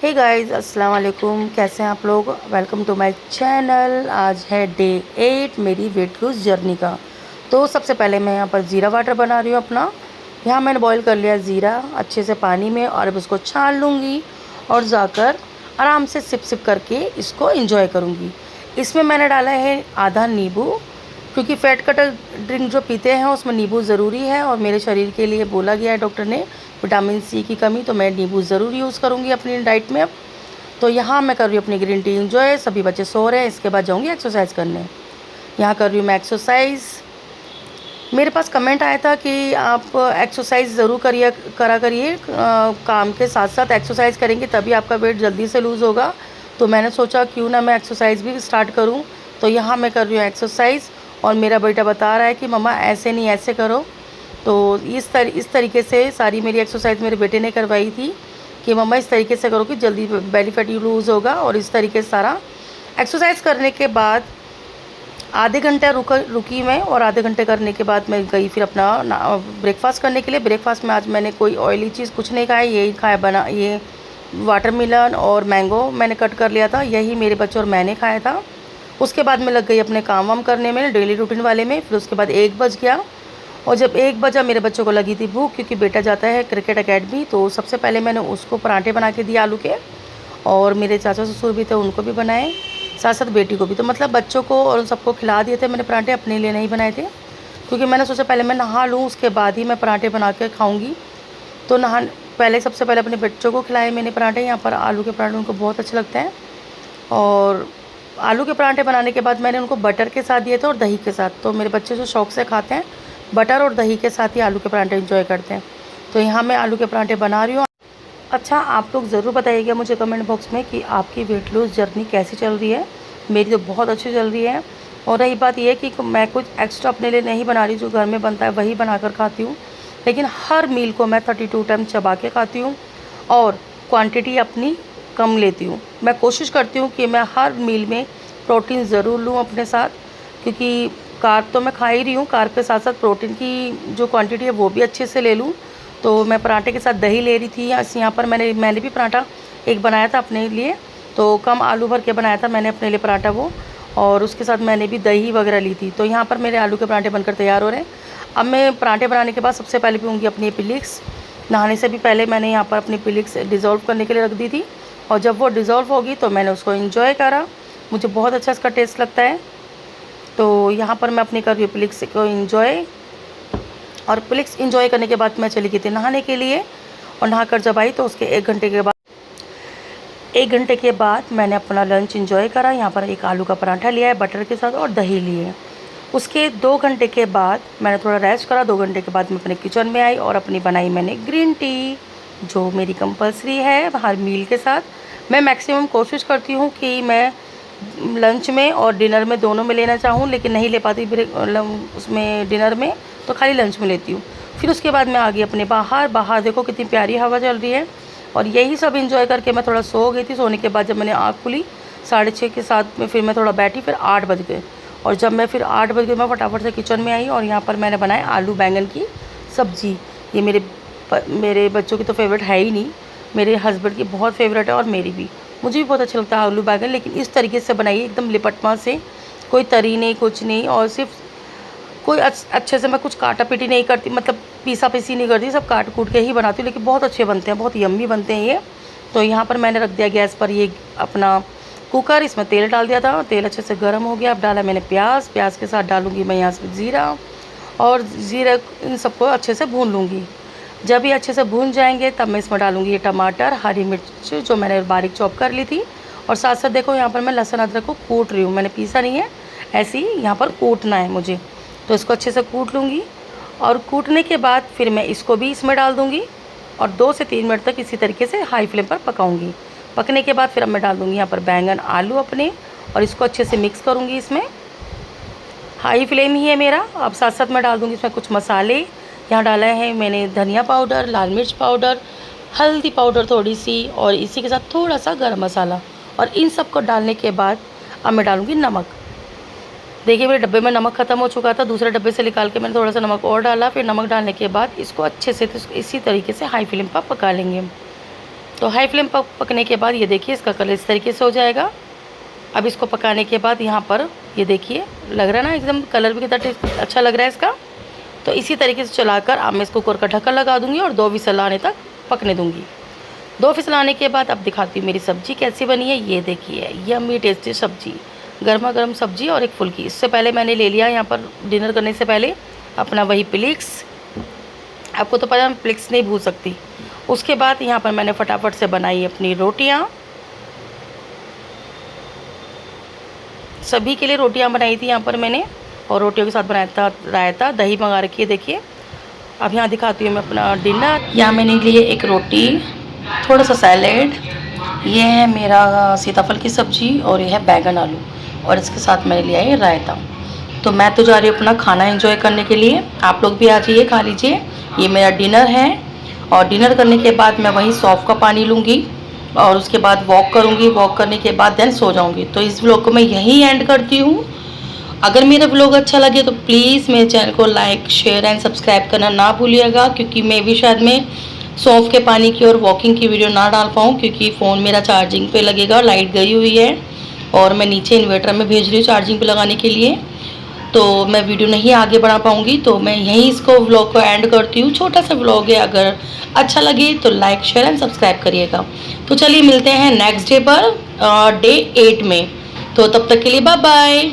Hey guys, अस्सलाम वालेकुम। कैसे हैं आप लोग? Welcome to my channel. आज है डे 8 मेरी वेट लूज़ जर्नी का। तो सबसे पहले मैं यहाँ पर ज़ीरा वाटर बना रही हूँ अपना। यहाँ मैंने बॉईल कर लिया ज़ीरा अच्छे से पानी में, और अब इसको छान लूँगी और जाकर आराम से सिप सिप करके इसको एंजॉय करूँगी। इसमें मैंने डाला है आधा नींबू, क्योंकि फैट कटर ड्रिंक जो पीते हैं उसमें नींबू ज़रूरी है, और मेरे शरीर के लिए बोला गया है डॉक्टर ने विटामिन सी की कमी, तो मैं नींबू ज़रूर यूज़ करूँगी अपनी डाइट में अब। तो यहाँ मैं कर रही हूँ अपनी ग्रीन टी इंजॉय। सभी बच्चे सो रहे हैं, इसके बाद जाऊँगी एक्सरसाइज करने। यहाँ कर रही हूँ मैं एक्सरसाइज। मेरे पास कमेंट आया था कि आप एक्सरसाइज ज़रूर करा करिए, काम के साथ साथ एक्सरसाइज करेंगे तभी आपका वेट जल्दी से लूज़ होगा। तो मैंने सोचा क्यों ना मैं एक्सरसाइज भी स्टार्ट करूँ। तो यहाँ मैं कर रही हूँ एक्सरसाइज, और मेरा बेटा बता रहा है कि मम्मा ऐसे नहीं ऐसे करो। तो इस तरीके से सारी मेरी एक्सरसाइज मेरे बेटे ने करवाई थी कि मम्मा इस तरीके से करो कि जल्दी बेली फैट लूज़ होगा। और इस तरीके से सारा एक्सरसाइज करने के बाद आधे घंटे रुकी मैं, और आधे घंटे करने के बाद मैं गई फिर अपना ब्रेकफास्ट करने के लिए। ब्रेकफास्ट में आज मैंने कोई ऑयली चीज़ कुछ नहीं खाई, यही खाया बना ये वाटरमेलन और मैंगो मैंने कट कर लिया था, यही मेरे बच्चे और मैंने खाया था। उसके बाद मैं लग गई अपने काम वाम करने में, डेली रूटीन वाले में। फिर उसके बाद 1 बज गया, और जब 1 बजा मेरे बच्चों को लगी थी भूख, क्योंकि बेटा जाता है क्रिकेट एकेडमी। तो सबसे पहले मैंने उसको पराठे बना के दिए आलू के, और मेरे चाचा ससुर भी थे उनको भी बनाए, साथ साथ बेटी को भी। तो मतलब बच्चों को और सबको खिला दिए थे मैंने पराठे, अपने लिए नहीं बनाए थे, क्योंकि मैंने सोचा पहले मैं नहा लूँ उसके बाद ही मैं पराठे बना के खाऊँगी। तो सबसे पहले अपने बच्चों को खिलाए मैंने पराठे। यहाँ पर आलू के पराठे उनको बहुत अच्छे लगते हैं, और आलू के पराठे बनाने के बाद मैंने उनको बटर के साथ दिए थे और दही के साथ। तो मेरे बच्चे जो शौक़ से खाते हैं बटर और दही के साथ ही आलू के पराठे एंजॉय करते हैं। तो यहाँ मैं आलू के पराठे बना रही हूँ। अच्छा, आप लोग ज़रूर बताइएगा मुझे कमेंट बॉक्स में कि आपकी वेट लूज़ जर्नी कैसी चल रही है। मेरी तो बहुत अच्छी चल रही है। और रही बात यह कि मैं कुछ एक्स्ट्रा अपने लिए नहीं बना रही, जो घर में बनता है वही बनाकर खाती हूँ। लेकिन हर मील को मैं 32 टाइम चबा के खाती हूँ, और क्वांटिटी अपनी कम लेती हूँ। मैं कोशिश करती हूँ कि मैं हर मील में प्रोटीन ज़रूर लूँ अपने साथ, क्योंकि कार्ब तो मैं खा ही रही हूँ, कार्ब के साथ साथ प्रोटीन की जो क्वांटिटी है वो भी अच्छे से ले लूँ। तो मैं पराठे के साथ दही ले रही थी। यहाँ पर मैंने भी पराठा एक बनाया था अपने लिए, तो कम आलू भर के बनाया था मैंने अपने लिए पराठा वो, और उसके साथ मैंने भी दही वगैरह ली थी। तो यहाँ पर मेरे आलू के पराठे बनकर तैयार हो रहे हैं। अब मैं पराठे बनाने के बाद सबसे पहले पीऊँगी अपनी एपिलिक्स। नहाने से भी पहले मैंने यहाँ पर अपनी एपिलिक्स डिज़ोल्व करने के लिए रख दी थी, और जब वो डिज़ोल्व होगी तो मैंने उसको एंजॉय करा। मुझे बहुत अच्छा इसका टेस्ट लगता है। तो यहाँ पर मैं अपनी कर रही हूँ एपिलिक्स को एंजॉय, और एपिलिक्स एंजॉय करने के बाद मैं चली गई थी नहाने के लिए। और नहाकर जब आई तो उसके 1 घंटे के बाद मैंने अपना लंच एंजॉय करा। यहाँ पर एक आलू का पराठा लिया है बटर के साथ, और दही लिए। उसके 2 घंटे के बाद मैंने थोड़ा रेस्ट करा। 2 घंटे के बाद मैं अपने किचन में आई और अपनी बनाई मैंने ग्रीन टी, जो मेरी कंपल्सरी है हर मील के साथ। मैं मैक्सिमम कोशिश करती हूँ कि मैं लंच में और डिनर में दोनों में लेना चाहूँ, लेकिन नहीं ले पाती उसमें डिनर में, तो खाली लंच में लेती हूँ। फिर उसके बाद मैं आ गई अपने बाहर देखो कितनी प्यारी हवा चल रही है, और यही सब एंजॉय करके मैं थोड़ा सो गई थी। सोने के बाद जब मैंने आँख खुली 6:30 के साथ में, फिर मैं थोड़ा बैठी, फिर 8 बज गए। और जब मैं फिर 8 बज गए मैं फटाफट से किचन में आई, और यहाँ पर मैंने बनाया आलू बैंगन की सब्ज़ी। ये मेरे बच्चों की तो फेवरेट है ही नहीं, मेरे हस्बैंड की बहुत फेवरेट है, और मेरी भी, मुझे भी बहुत अच्छा लगता है आलू बैंगन। लेकिन इस तरीके से बनाइए एकदम लिपटमा से, कोई तरी नहीं कुछ नहीं, और सिर्फ कोई अच्छे से मैं कुछ काटा पीटी नहीं करती, मतलब पीसा पीसी नहीं करती, सब काट कूट के ही बनाती हूँ। लेकिन बहुत अच्छे बनते हैं, बहुत यम्मी बनते हैं ये। तो यहाँ पर मैंने रख दिया गैस पर ये अपना कुकर, इसमें तेल डाल दिया था, तेल अच्छे से गर्म हो गया। अब डाला मैंने प्याज के साथ डालूँगी मैं यहाँ से ज़ीरा, और ज़ीरा इन सबको अच्छे से भून लूँगी। जब ये अच्छे से भून जाएंगे तब मैं इसमें डालूँगी ये टमाटर, हरी मिर्च जो मैंने बारीक चॉप कर ली थी, और साथ साथ देखो यहाँ पर मैं लहसुन अदरक को कूट रही हूँ, मैंने पीसा नहीं है, ऐसे ही यहाँ पर कूटना है मुझे। तो इसको अच्छे से कूट लूँगी, और कूटने के बाद फिर मैं इसको भी इसमें डाल दूँगी, और 2 से 3 मिनट तक इसी तरीके से हाई फ्लेम पर पकाऊँगी। पकने के बाद फिर अब मैं डाल दूँगी यहाँ पर बैंगन आलू अपने, और इसको अच्छे से मिक्स करूँगी। इसमें हाई फ्लेम ही है मेरा। अब साथ साथ मैं डाल दूँगी इसमें कुछ मसाले। यहाँ डाला है मैंने धनिया पाउडर, लाल मिर्च पाउडर, हल्दी पाउडर थोड़ी सी, और इसी के साथ थोड़ा सा गरम मसाला। और इन सब को डालने के बाद अब मैं डालूँगी नमक। देखिए मेरे डब्बे में नमक ख़त्म हो चुका था, दूसरे डब्बे से निकाल के मैंने थोड़ा सा नमक और डाला। फिर नमक डालने के बाद इसको अच्छे से इसी तरीके से हाई फ्लेम पर पका लेंगे। तो हाई फ्लेम पर पकने के बाद ये देखिए इसका कलर इस तरीके से हो जाएगा। अब इसको पकाने के बाद यहाँ पर ये देखिए लग रहा है ना एकदम कलर भी कितना अच्छा लग रहा है इसका। तो इसी तरीके से चलाकर अब मैं इसको कुकर का ढक्कन लगा दूँगी और 2 विसल आने तक पकने दूँगी। 2 विसल आने के बाद अब दिखाती हूँ मेरी सब्ज़ी कैसी बनी है। ये देखिए यम्मी टेस्टी सब्ज़ी, गर्मा गर्म सब्ज़ी और एक फुल्की। इससे पहले मैंने ले लिया यहाँ पर डिनर करने से पहले अपना वही प्लिक्स, आपको तो पता है मैं प्लिक्स नहीं भूल सकती। उसके बाद यहाँ पर मैंने फटाफट से बनाई अपनी रोटियाँ, सभी के लिए रोटियाँ बनाई थी यहाँ पर मैंने, और रोटियों के साथ बनाया था रायता, दही मंगा रखी है देखिए। अब यहाँ दिखाती हूँ मैं अपना डिनर। यहाँ मैंने लिए एक रोटी, थोड़ा सा सैलेड, ये है मेरा सीताफल की सब्ज़ी और ये है बैगन आलू, और इसके साथ मैंने लिया है रायता। तो मैं तो जा रही हूँ अपना खाना एंजॉय करने के लिए, आप लोग भी आ जाइए खा लीजिए। ये मेरा डिनर है और डिनर करने के बाद मैं वहीं सौंफ का पानी लूँगी और उसके बाद वॉक करूँगी। वॉक करने के बाद देन सो जाऊँगी। तो इस व्लॉग को मैं यहीं एंड करती हूँ। अगर मेरा व्लॉग अच्छा लगे तो प्लीज़ मेरे चैनल को लाइक शेयर एंड सब्सक्राइब करना ना भूलिएगा, क्योंकि मैं भी शायद में सौंफ के पानी की और वॉकिंग की वीडियो ना डाल पाऊँ, क्योंकि फ़ोन मेरा चार्जिंग पे लगेगा, लाइट गई हुई है और मैं नीचे इन्वर्टर में भेज रही हूँ चार्जिंग पे लगाने के लिए, तो मैं वीडियो नहीं आगे बढ़ा पाऊँगी। तो मैं यहीं इसको व्लॉग को एंड करती हूँ। छोटा सा व्लॉग है, अगर अच्छा लगे तो लाइक शेयर एंड सब्सक्राइब करिएगा। तो चलिए मिलते हैं नेक्स्ट डे पर, डे 8 में। तो तब तक के लिए बाय बाय।